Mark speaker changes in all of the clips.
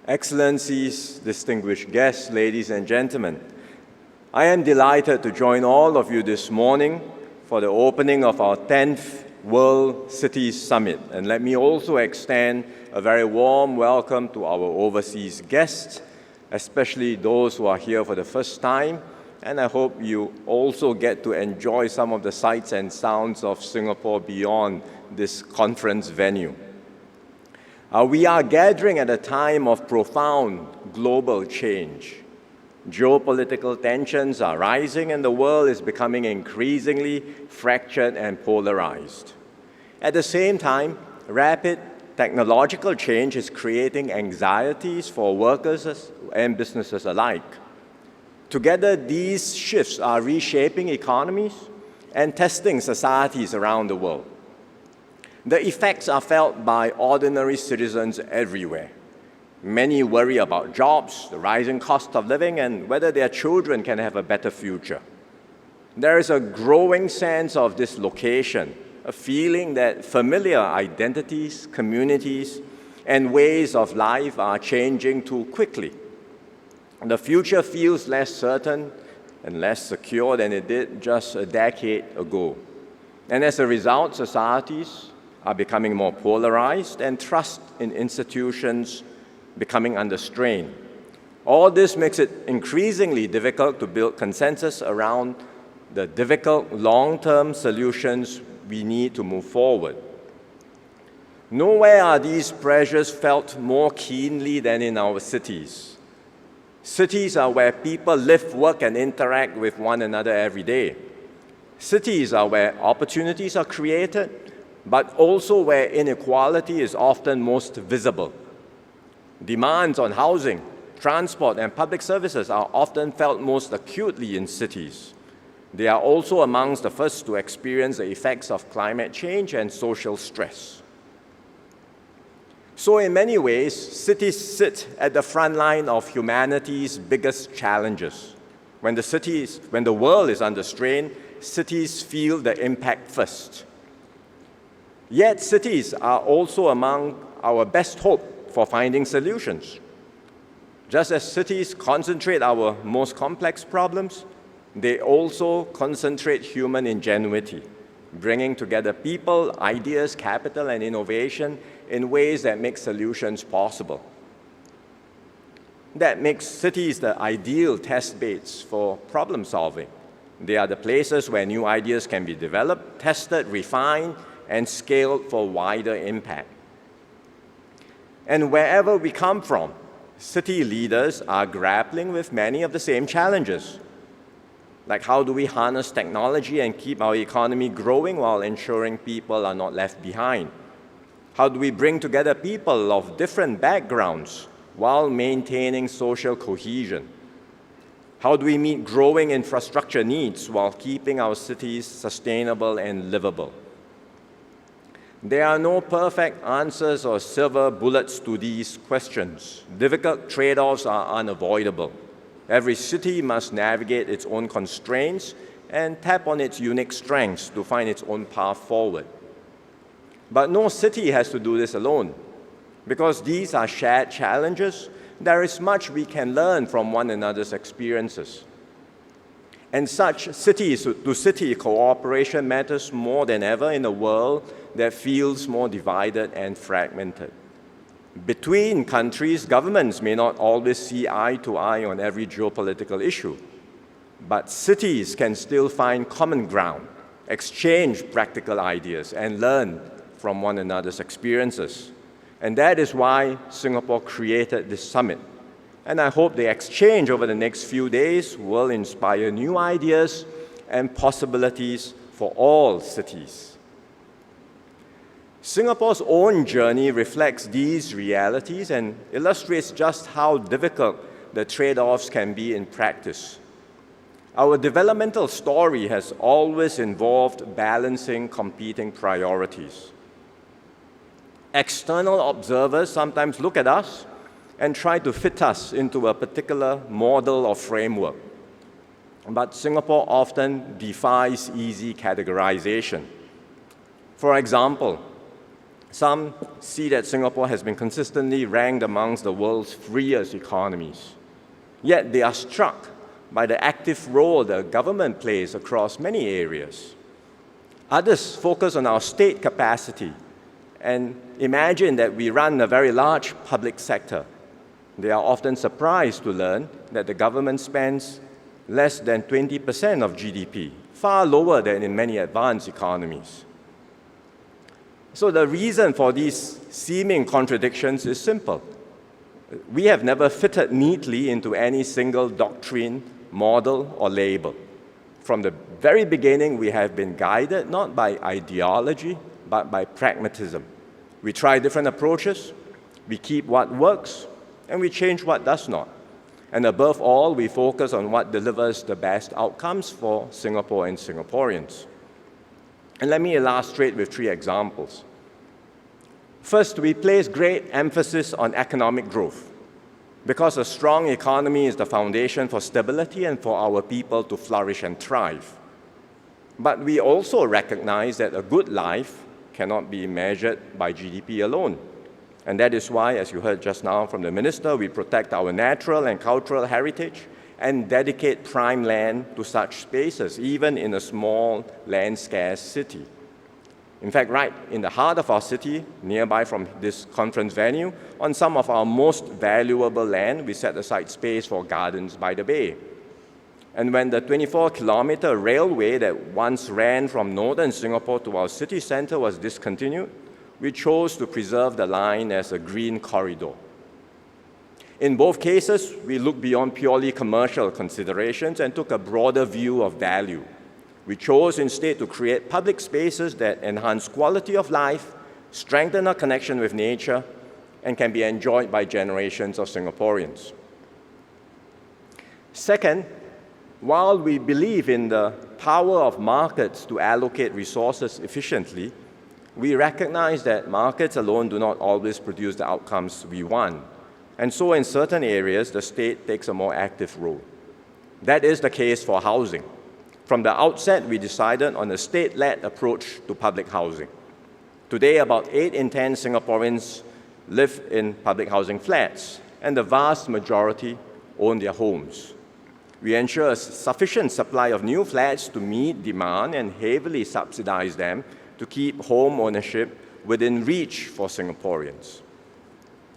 Speaker 1: Excellencies, distinguished guests, ladies and gentlemen, I am delighted to join all of you this morning for the opening of our 10th World Cities Summit. And let me also extend a very warm welcome to our overseas guests, especially those who are here for the first time. And I hope you also get to enjoy some of the sights and sounds of Singapore beyond this conference venue. We are gathering at a time of profound global change. Geopolitical tensions are rising and the world is becoming increasingly fractured and polarized. At the same time, rapid technological change is creating anxieties for workers and businesses alike. Together, these shifts are reshaping economies and testing societies around the world. The effects are felt by ordinary citizens everywhere. Many worry about jobs, the rising cost of living, and whether their children can have a better future. There is a growing sense of dislocation, a feeling that familiar identities, communities, and ways of life are changing too quickly. The future feels less certain and less secure than it did just a decade ago. And as a result, societies are becoming more polarized and trust in institutions becoming under strain. All this makes it increasingly difficult to build consensus around the difficult long-term solutions we need to move forward. Nowhere are these pressures felt more keenly than in our cities. Cities are where people live, work, and interact with one another every day. Cities are where opportunities are created, but also where inequality is often most visible. Demands on housing, transport, and public services are often felt most acutely in cities. They are also amongst the first to experience the effects of climate change and social stress. So in many ways, cities sit at the front line of humanity's biggest challenges. When the world is under strain, cities feel the impact first. Yet cities are also among our best hope for finding solutions. Just as cities concentrate our most complex problems, they also concentrate human ingenuity, bringing together people, ideas, capital, and innovation in ways that make solutions possible. That makes cities the ideal test beds for problem solving. They are the places where new ideas can be developed, tested, refined, and scaled for wider impact. And wherever we come from, city leaders are grappling with many of the same challenges. Like, how do we harness technology and keep our economy growing while ensuring people are not left behind? How do we bring together people of different backgrounds while maintaining social cohesion? How do we meet growing infrastructure needs while keeping our cities sustainable and livable? There are no perfect answers or silver bullets to these questions. Difficult trade-offs are unavoidable. Every city must navigate its own constraints and tap on its unique strengths to find its own path forward. But no city has to do this alone. Because these are shared challenges, there is much we can learn from one another's experiences. And such city-to-city cooperation matters more than ever in a world that feels more divided and fragmented. Between countries, governments may not always see eye to eye on every geopolitical issue, but cities can still find common ground, exchange practical ideas, and learn from one another's experiences. And that is why Singapore created this summit. And I hope the exchange over the next few days will inspire new ideas and possibilities for all cities. Singapore's own journey reflects these realities and illustrates just how difficult the trade-offs can be in practice. Our developmental story has always involved balancing competing priorities. External observers sometimes look at us and try to fit us into a particular model or framework. But Singapore often defies easy categorization. For example, Some see that Singapore has been consistently ranked amongst the world's freest economies. Yet they are struck by the active role the government plays across many areas. Others focus on our state capacity and imagine that we run a very large public sector. They are often surprised to learn that the government spends less than 20% of GDP, far lower than in many advanced economies. So the reason for these seeming contradictions is simple. We have never fitted neatly into any single doctrine, model, or label. From the very beginning, we have been guided not by ideology, but by pragmatism. We try different approaches, we keep what works, and we change what does not. And above all, we focus on what delivers the best outcomes for Singapore and Singaporeans. And let me illustrate with 3 examples. First, we place great emphasis on economic growth because a strong economy is the foundation for stability and for our people to flourish and thrive. But we also recognize that a good life cannot be measured by GDP alone. And that is why, as you heard just now from the Minister, we protect our natural and cultural heritage and dedicate prime land to such spaces, even in a small, land-scarce city. In fact, right in the heart of our city, nearby from this conference venue, on some of our most valuable land, we set aside space for gardens by the bay. And when the 24-kilometer railway that once ran from northern Singapore to our city center was discontinued, we chose to preserve the line as a green corridor. In both cases, we looked beyond purely commercial considerations and took a broader view of value. We chose instead to create public spaces that enhance quality of life, strengthen our connection with nature, and can be enjoyed by generations of Singaporeans. Second, while we believe in the power of markets to allocate resources efficiently, we recognize that markets alone do not always produce the outcomes we want. And so in certain areas, the state takes a more active role. That is the case for housing. From the outset, we decided on a state-led approach to public housing. Today, about 8 in 10 Singaporeans live in public housing flats, and the vast majority own their homes. We ensure a sufficient supply of new flats to meet demand and heavily subsidize them to keep home ownership within reach for Singaporeans.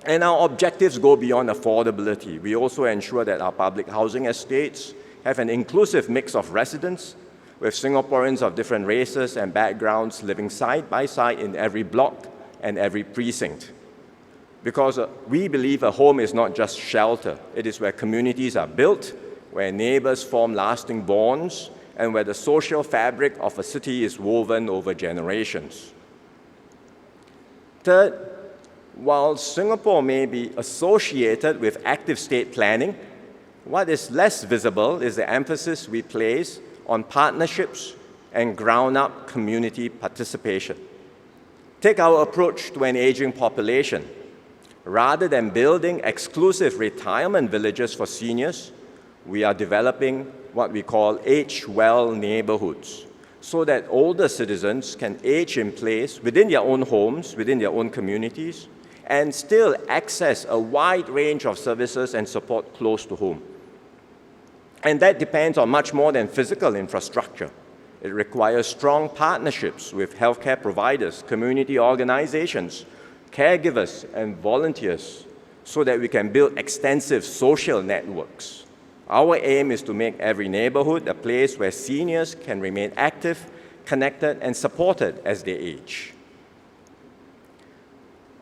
Speaker 1: And our objectives go beyond affordability. We also ensure that our public housing estates have an inclusive mix of residents, with Singaporeans of different races and backgrounds living side by side in every block and every precinct. Because we believe a home is not just shelter. It is where communities are built, where neighbors form lasting bonds, and where the social fabric of a city is woven over generations. Third, while Singapore may be associated with active state planning, what is less visible is the emphasis we place on partnerships and ground-up community participation. Take our approach to an aging population. Rather than building exclusive retirement villages for seniors, we are developing what we call age-well neighborhoods, so that older citizens can age in place within their own homes, within their own communities, and still access a wide range of services and support close to home. And that depends on much more than physical infrastructure. It requires strong partnerships with healthcare providers, community organizations, caregivers, and volunteers so that we can build extensive social networks. Our aim is to make every neighborhood a place where seniors can remain active, connected, and supported as they age.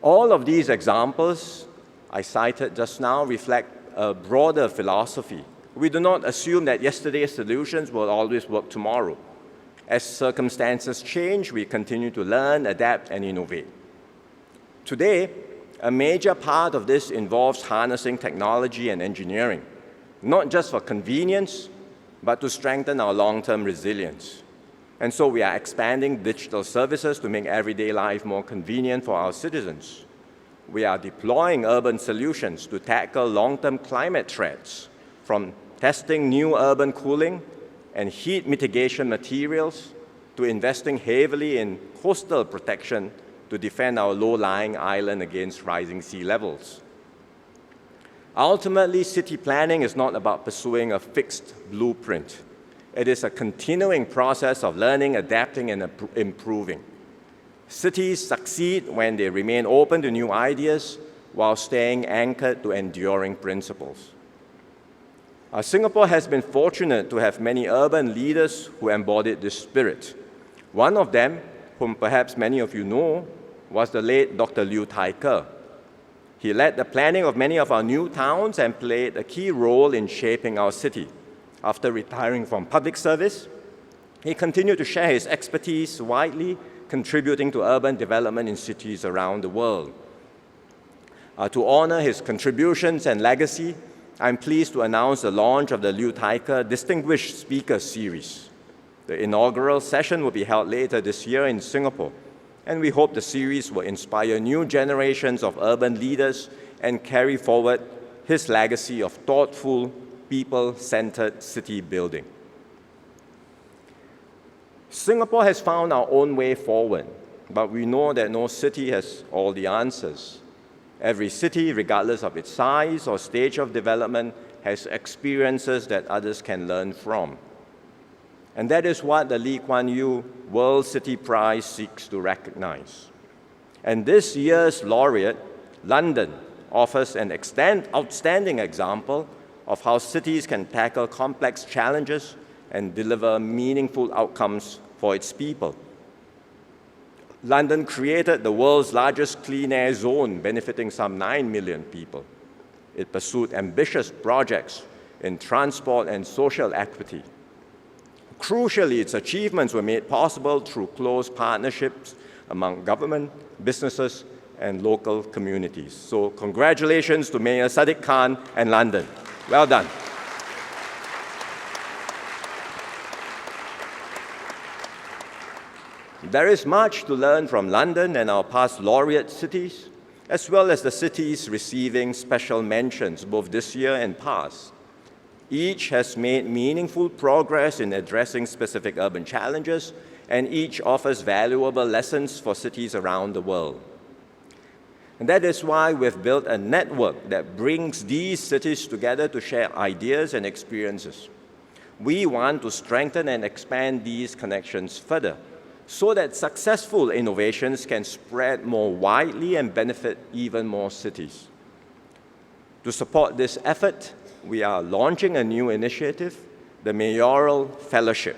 Speaker 1: All of these examples I cited just now reflect a broader philosophy. We do not assume that yesterday's solutions will always work tomorrow. As circumstances change, we continue to learn, adapt, and innovate. Today, a major part of this involves harnessing technology and engineering, not just for convenience, but to strengthen our long-term resilience. And so we are expanding digital services to make everyday life more convenient for our citizens. We are deploying urban solutions to tackle long-term climate threats, from testing new urban cooling and heat mitigation materials to investing heavily in coastal protection to defend our low-lying island against rising sea levels. Ultimately, city planning is not about pursuing a fixed blueprint. It is a continuing process of learning, adapting, and improving. Cities succeed when they remain open to new ideas while staying anchored to enduring principles. Singapore has been fortunate to have many urban leaders who embodied this spirit. One of them, whom perhaps many of you know, was the late Dr. Liu Tai-Ke. He led the planning of many of our new towns and played a key role in shaping our city. After retiring from public service, he continued to share his expertise widely, contributing to urban development in cities around the world. To honor his contributions and legacy, I'm pleased to announce the launch of the Liu Tai-Ke Distinguished Speaker Series. The inaugural session will be held later this year in Singapore, and we hope the series will inspire new generations of urban leaders and carry forward his legacy of thoughtful, people-centered city building. Singapore has found our own way forward, but we know that no city has all the answers. Every city, regardless of its size or stage of development, has experiences that others can learn from. And that is what the Lee Kuan Yew World City Prize seeks to recognize. And this year's laureate, London, offers an outstanding example of how cities can tackle complex challenges and deliver meaningful outcomes for its people. London created the world's largest clean air zone, benefiting some 9 million people. It pursued ambitious projects in transport and social equity. Crucially, its achievements were made possible through close partnerships among government, businesses, and local communities. So congratulations to Mayor Sadiq Khan and London. Well done. There is much to learn from London and our past laureate cities, as well as the cities receiving special mentions both this year and past. Each has made meaningful progress in addressing specific urban challenges, and each offers valuable lessons for cities around the world. And that is why we've built a network that brings these cities together to share ideas and experiences. We want to strengthen and expand these connections further, so that successful innovations can spread more widely and benefit even more cities. To support this effort, we are launching a new initiative, the Mayoral Fellowship.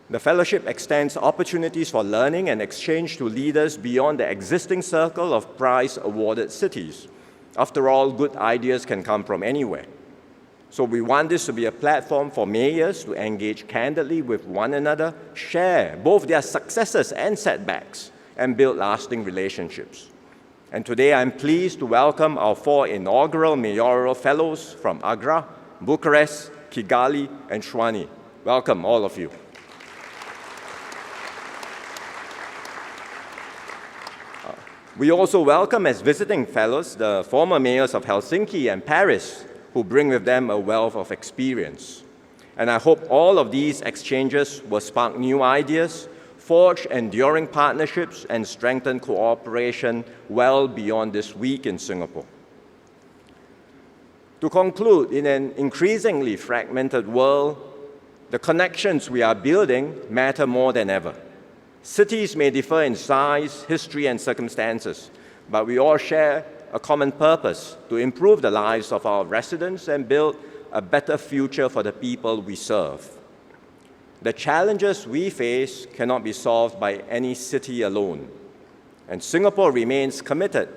Speaker 1: The fellowship extends opportunities for learning and exchange to leaders beyond the existing circle of prize-awarded cities. After all, good ideas can come from anywhere. So we want this to be a platform for mayors to engage candidly with one another, share both their successes and setbacks, and build lasting relationships. And today I'm pleased to welcome our 4 inaugural mayoral fellows from Agra, Bucharest, Kigali, and Shwani. Welcome, all of you. We also welcome as visiting fellows the former mayors of Helsinki and Paris, who bring with them a wealth of experience. And I hope all of these exchanges will spark new ideas, forge enduring partnerships, and strengthen cooperation well beyond this week in Singapore. To conclude, in an increasingly fragmented world, the connections we are building matter more than ever. Cities may differ in size, history, and circumstances, but we all share a common purpose to improve the lives of our residents and build a better future for the people we serve. The challenges we face cannot be solved by any city alone, and Singapore remains committed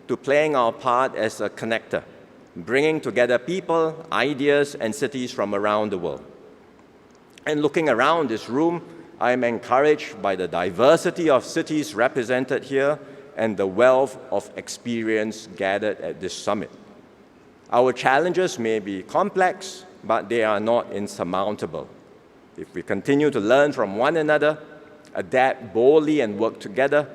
Speaker 1: to playing our part as a connector, bringing together people, ideas, and cities from around the world. And looking around this room, I am encouraged by the diversity of cities represented here and the wealth of experience gathered at this summit. Our challenges may be complex, but they are not insurmountable. If we continue to learn from one another, adapt boldly, and work together,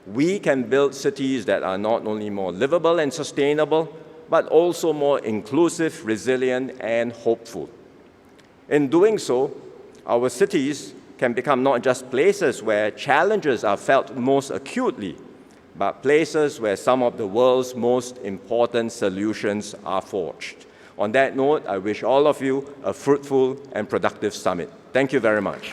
Speaker 1: we can build cities that are not only more livable and sustainable, but also more inclusive, resilient, and hopeful. In doing so, our cities can become not just places where challenges are felt most acutely, but places where some of the world's most important solutions are forged. On that note, I wish all of you a fruitful and productive summit. Thank you very much.